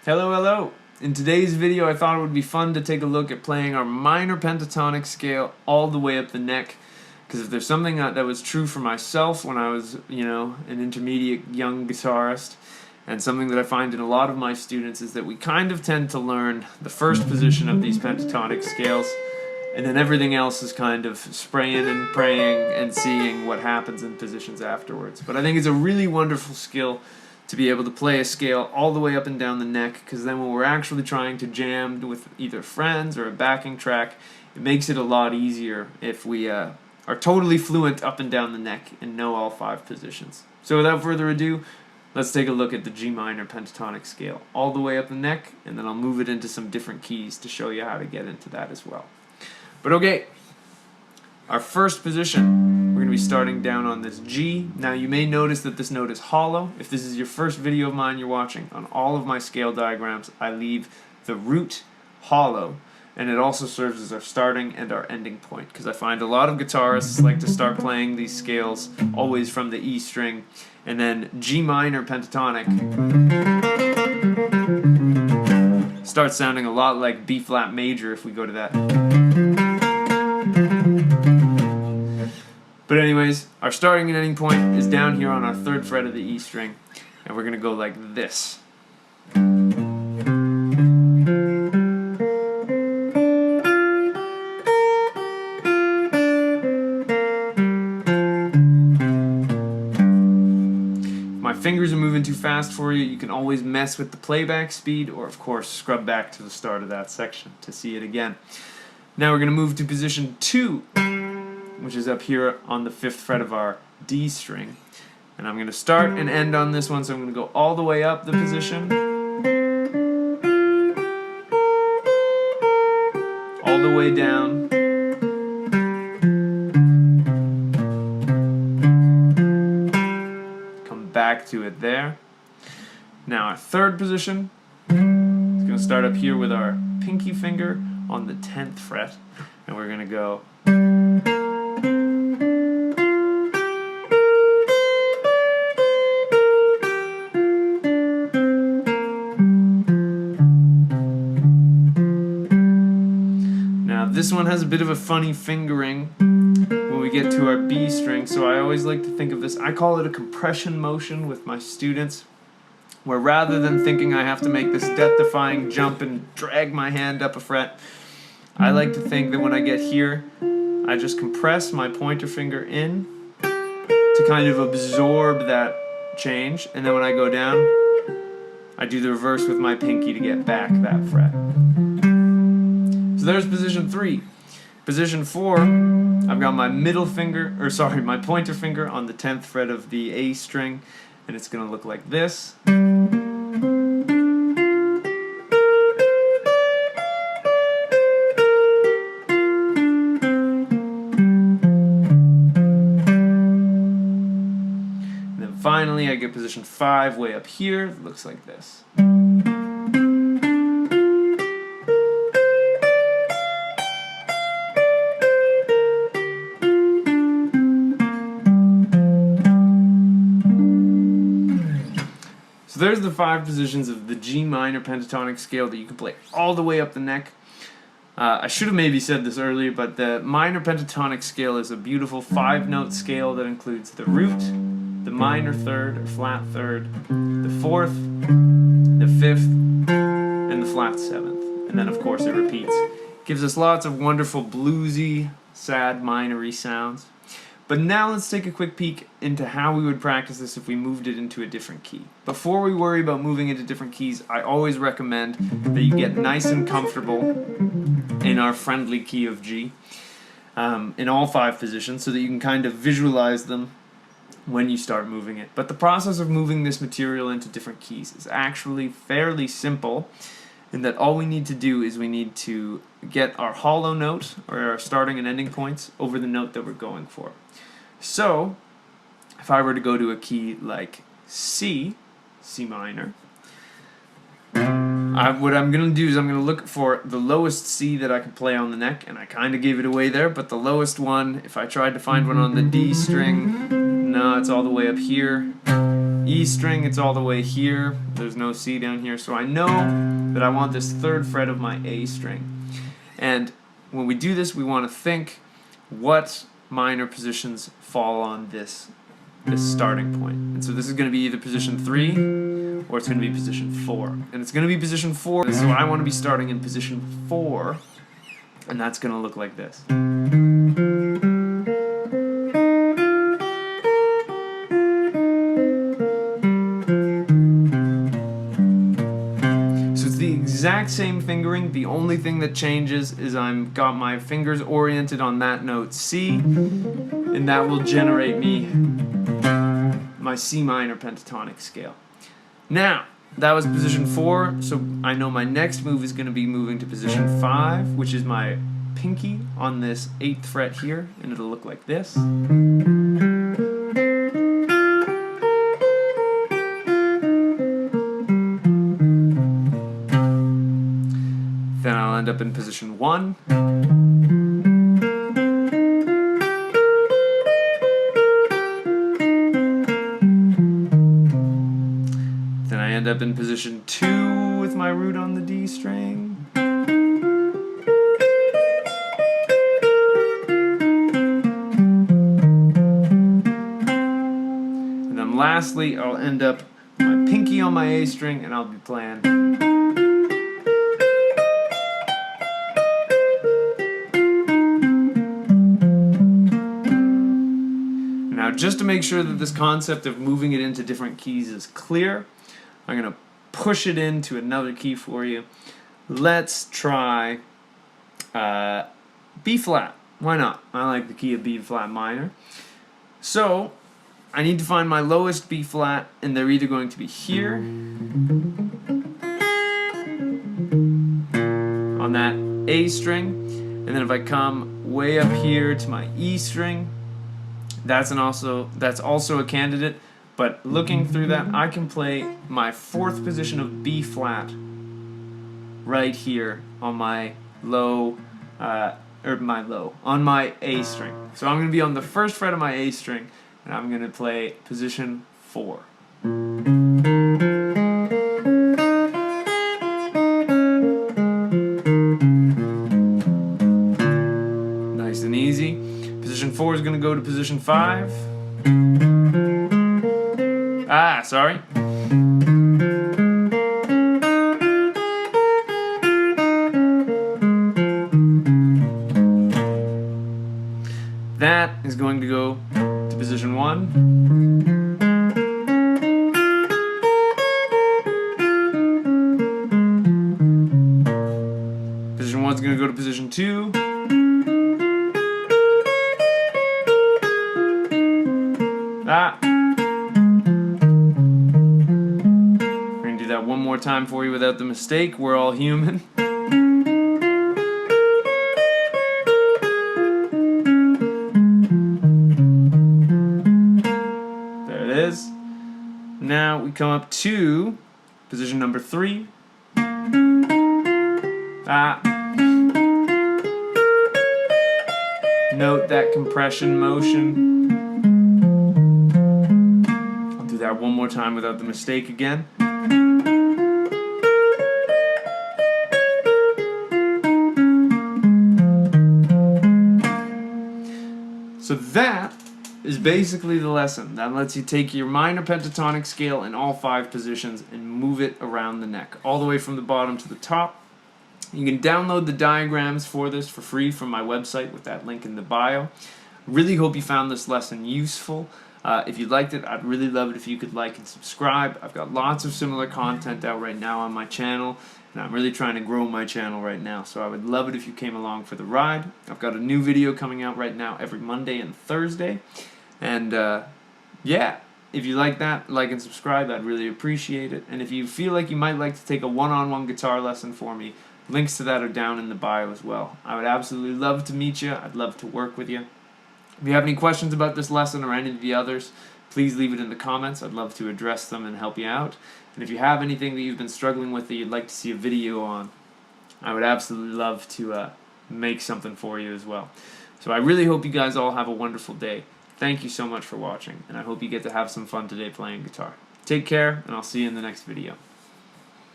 Hello, hello! In today's video I thought it would be fun to take a look at playing our minor pentatonic scale all the way up the neck, because if there's something that was true for myself when I was, an intermediate young guitarist, and something that I find in a lot of my students is that we kind of tend to learn the first position of these pentatonic scales, and then everything else is kind of spraying and praying and seeing what happens in positions afterwards. But I think it's a really wonderful skill to be able to play a scale all the way up and down the neck, because then when we're actually trying to jam with either friends or a backing track, it makes it a lot easier if we are totally fluent up and down the neck and know all 5 positions. So without further ado, let's take a look at the G minor pentatonic scale all the way up the neck, and then I'll move it into some different keys to show you how to get into that as well. But okay, our first position, we're going to be starting down on this G. Now you may notice that this note is hollow. If this is your first video of mine you're watching, on all of my scale diagrams I leave the root hollow, and it also serves as our starting and our ending point, because I find a lot of guitarists like to start playing these scales always from the E string, and then G minor pentatonic starts sounding a lot like B flat major if we go to that. But anyways, our starting and ending point is down here on our 3rd fret of the E string, and we're going to go like this. If my fingers are moving too fast for you, you can always mess with the playback speed, or of course scrub back to the start of that section to see it again. Now we're going to move to position 2, which is up here on the 5th fret of our D string. And I'm going to start and end on this one, so I'm going to go all the way up the position, all the way down, come back to it there. Now our 3rd position is going to start up here with our pinky finger on the 10th fret, and we're going to go This one has a bit of a funny fingering when we get to our B string, so I always like to think of this, I call it a compression motion with my students, where rather than thinking I have to make this death-defying jump and drag my hand up a fret, I like to think that when I get here, I just compress my pointer finger in to kind of absorb that change, and then when I go down, I do the reverse with my pinky to get back that fret. So there's position 3. Position 4, I've got my my pointer finger on the 10th fret of the A string, and it's going to look like this. And then finally I get position 5 way up here, it looks like this. So there's the 5 positions of the G minor pentatonic scale that you can play all the way up the neck. I should have maybe said this earlier, but the minor pentatonic scale is a beautiful 5-note scale that includes the root, the minor 3rd or flat 3rd, the 4th, the 5th, and the flat 7th. And then of course it repeats. It gives us lots of wonderful bluesy, sad, minor-y sounds. But now let's take a quick peek into how we would practice this if we moved it into a different key. Before we worry about moving into different keys, I always recommend that you get nice and comfortable in our friendly key of G in all 5 positions, so that you can kind of visualize them when you start moving it. But the process of moving this material into different keys is actually fairly simple, in that all we need to do is we need to get our hollow note, or our starting and ending points, over the note that we're going for. So, if I were to go to a key like C minor, what I'm going to do is I'm going to look for the lowest C that I can play on the neck, and I kind of gave it away there, but the lowest one, if I tried to find one on the D string, no, it's all the way up here. E string, it's all the way here. There's no C down here, so I know that I want this 3rd fret of my A string. And when we do this, we want to think what minor positions fall on this starting point. And so this is going to be either position 3 or it's going to be position 4. And it's going to be position 4, so I want to be starting in position 4, and that's going to look like this. Exact same fingering. The only thing that changes is I've got my fingers oriented on that note C, and that will generate me my C minor pentatonic scale. Now, that was position 4, so I know my next move is going to be moving to position 5, which is my pinky on this 8th fret here, and it'll look like this. Then I'll end up in position 1. Then I end up in position 2 with my root on the D string. And then lastly, I'll end up with my pinky on my A string, and I'll be playing. Now, just to make sure that this concept of moving it into different keys is clear, I'm going to push it into another key for you. Let's try B flat. Why not? I like the key of B flat minor. So, I need to find my lowest B flat, and they're either going to be here, on that A string, and then if I come way up here to my E string, that's also a candidate, but looking through that, I can play my 4th position of B flat right here on my low, on my A string. So I'm going to be on the 1st fret of my A string, and I'm going to play position 4. Nice and easy. Position 4 is going to go to position 5. Sorry. That is going to go to position 1. Position 1 is going to go to position 2. We're going to do that one more time for you without the mistake. We're all human. There it is. Now we come up to position number 3. Note that compression motion. That one more time without the mistake again. So that is basically the lesson. That lets you take your minor pentatonic scale in all 5 positions and move it around the neck, all the way from the bottom to the top. You can download the diagrams for this for free from my website with that link in the bio. Really hope you found this lesson useful. If you liked it, I'd really love it if you could like and subscribe. I've got lots of similar content out right now on my channel, and I'm really trying to grow my channel right now, so I would love it if you came along for the ride. I've got a new video coming out right now every Monday and Thursday, and yeah, if you like that, like and subscribe, I'd really appreciate it. And if you feel like you might like to take a one-on-one guitar lesson for me, links to that are down in the bio as well. I would absolutely love to meet you. I'd love to work with you. If you have any questions about this lesson or any of the others, please leave it in the comments. I'd love to address them and help you out. And if you have anything that you've been struggling with that you'd like to see a video on, I would absolutely love to make something for you as well. So I really hope you guys all have a wonderful day. Thank you so much for watching, and I hope you get to have some fun today playing guitar. Take care, and I'll see you in the next video.